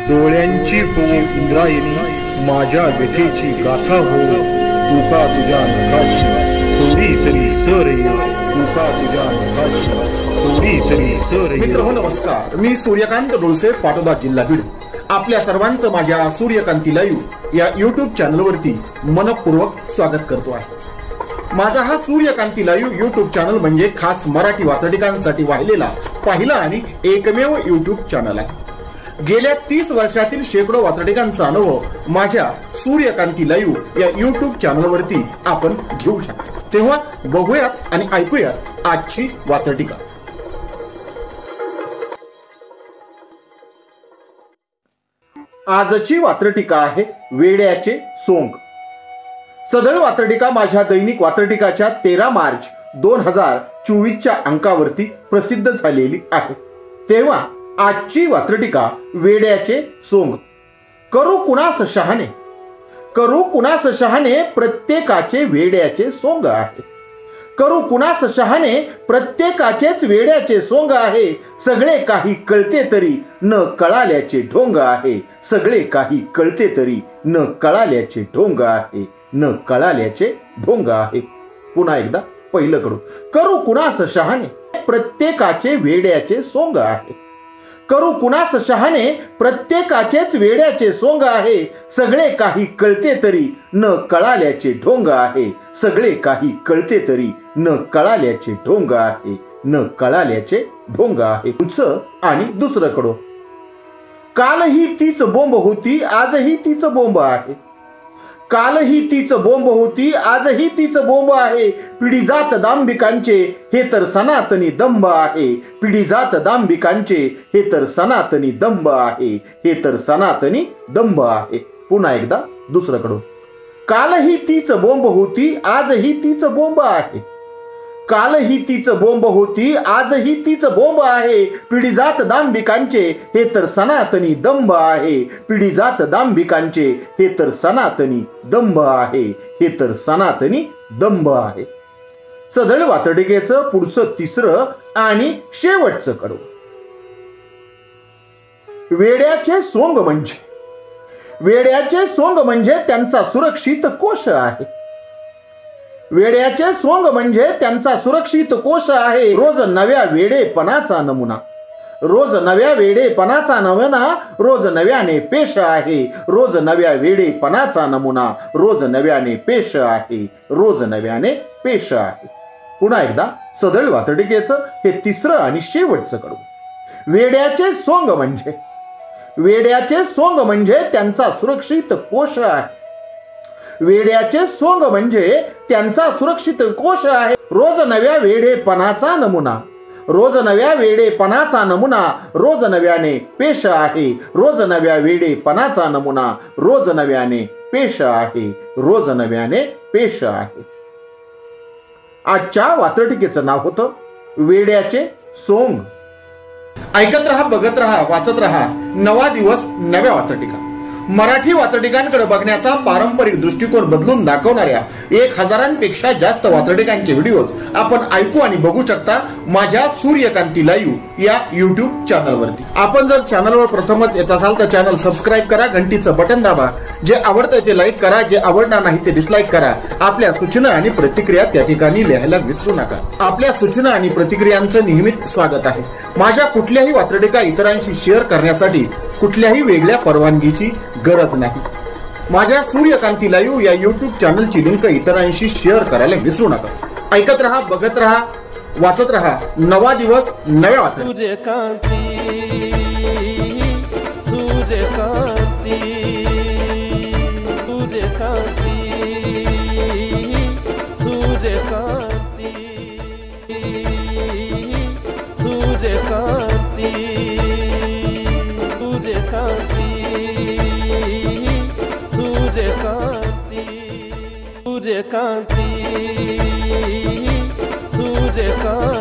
डोळ्यांची हो इंद्रायणी माझ्या व्यथेची गाथा हो, तुका तुझ्या नखाशी थोडी तरी सर येईल, तुका तुझ्या नखाशी थोडी तरी सर येईल. मित्र हो नमस्कार, मी सूर्यकांत डोळसे, पाटोदा, जिल्हा बीड. आपल्या सर्वांचं माझ्या सूर्यकांती लाईव्ह या यूट्यूब चॅनलवरती मनपूर्वक स्वागत करतो आहे. माझा हा सूर्यकांती लाईव्ह यूट्यूब चॅनल म्हणजे खास मराठी वात्रटिकांसाठी वाहिलेला पहिला आणि एकमेव यूट्यूब चॅनल आहे. गेल्या 30 वर्षातील शेकडो वात्रटिकांचा अनुभव माझ्या सूर्यकांती लाईव्ह या यूट्यूब चॅनलवरती आपण घेऊ शकतो. तेव्हा बघूयात आणि ऐकूयात आजची वात्रटिका. आजची वात्रटिका आहे वेड्याचे सोंग. सदळ वात्रटिका माझ्या दैनिक वात्रटिकाच्या 13 मार्च 2024 अंकावरती प्रसिद्ध झालेली आहे. तेव्हा आजची वात्रटिका वेड्याचे सोंग. करू कुणास शहाणे, करू कुणास शहाणे, प्रत्येकाचे वेड्याचे सोंग आहे. करू कुणास शहाणे, प्रत्येकाचेच वेड्याचे सोंग आहे. सगळे काही कळते तरी न कळाल्याचे ढोंग आहे. सगळे काही कळते तरी न कळाल्याचे ढोंग आहे. न कळाल्याचे ढोंग आहे. पुन्हा एकदा पहिलं करू. करू कुणास शहाणे, प्रत्येकाचे वेड्याचे सोंग आहे. करू कुणास शहाणे, प्रत्येकाचेच वेड्याचे सोंग आहे. सगळे काही कळते तरी न कळाल्याचे ढोंग आहे. सगळे काही कळते तरी न कळाल्याचे ढोंग आहे. न कळाल्याचे ढोंग आहे. पुढचं आणि दुसरं कडो. कालही तीच बोंब होती, आजही तीच बोंब आहे. कालही तीच बोंब होती, आजही तीच बोंब आहे. पिढी जात दांभिकांचे हे तर सनातनी दंभ आहे. पिढी जात दांभिकांचे हे तर सनातनी दंभ आहे. हे तर सनातनी दंभ आहे. पुन्हा एकदा दुसरं कडून. कालही तीच बोंब होती, आजही तीच बोंब आहे. कालही तीच बोंब होती, आजही तीच बोंब आहे. पिढी जात दांभिकांचे हे तर सनातनी दंभ आहे. पिढी जात दांभिकांचे हे तर सनातनी दंभ आहे. हे तर सनातनी दंभ आहे. सदळ वात्रटिकेचं पुढचं तिसरं आणि शेवटचं कडू. वेड्याचे सोंग म्हणजे, वेड्याचे सोंग म्हणजे त्यांचा सुरक्षित कोश आहे. वेड्याचे सोंग म्हणजे त्यांचा सुरक्षित कोश आहे. रोज नव्या वेडेपणाचा नमुना, रोज नव्या वेडेपणाचा नमुना, रोज नव्याने पेश आहे. रोज नव्या वेडेपणाचा नमुना, रोज नव्याने पेश आहे. रोज नव्याने पेश आहे. पुन्हा एकदा सदळ वात्रटिकेचं हे तिसरं आणि शेवटचं कडू. वेड्याचे सोंग म्हणजे, वेड्याचे सोंग म्हणजे त्यांचा सुरक्षित कोश आहे. वेड्याचे सोंग म्हणजे त्यांचा सुरक्षित कोश आहे. रोज नव्या वेडेपणाचा नमुना, रोज नव्या वेडेपणाचा नमुना, रोज नव्याने पेश आहे. रोज नव्या वेडेपणाचा नमुना, रोज नव्याने पेश आहे. रोज नव्याने पेश आहे. आजच्या वात्रटिकेचं नाव होतं वेड्याचे सोंग. ऐकत रहा, बघत रहा, वाचत रहा. नवा दिवस नव्या वात्रटिका. मराठी वात्रटिकांकडे बघण्याचा पारंपरिक दृष्टिकोन बदलून दाखवणाऱ्या 1000पेक्षा जास्त वात्रटिकांचे व्हिडिओज आपण ऐकू आणि बघू शकता माझ्या सूर्यकांती लाईव्ह या यूट्यूब चॅनलवरती. आपण जर चॅनलवर प्रथमच येत असाल तर चॅनल सबस्क्राईब करा, घंटीचं बटन दाबा. जे आवडतं ते लाईक करा, जे आवडणार नाही ते डिसलाईक करा. आपल्या सूचना आणि प्रतिक्रिया त्या ठिकाणी लिहायला विसरू नका. आपल्या सूचना आणि प्रतिक्रियांचं नेहमीच स्वागत आहे. माझ्या कुठल्याही वात्रटिका इतरांशी शेअर करण्यासाठी कुठल्याही वेगळ्या परवानगीची गरज नाही. माझ्या सूर्यकांती लाईव्ह या यूट्यूब चॅनलची लिंक इतरांशी शेअर करायला विसरू नका. ऐकत रहा, बघत रहा, वाचत रहा. नवा दिवस नव्या वात्रटिका. सूर्यकांती, सूर्यकांती, सूर्यकांती, सूर्यकांती, सूर्यकांती, सूर्यकांती, सूर्यकांती, सूर्यकांती, सूर्यकांती.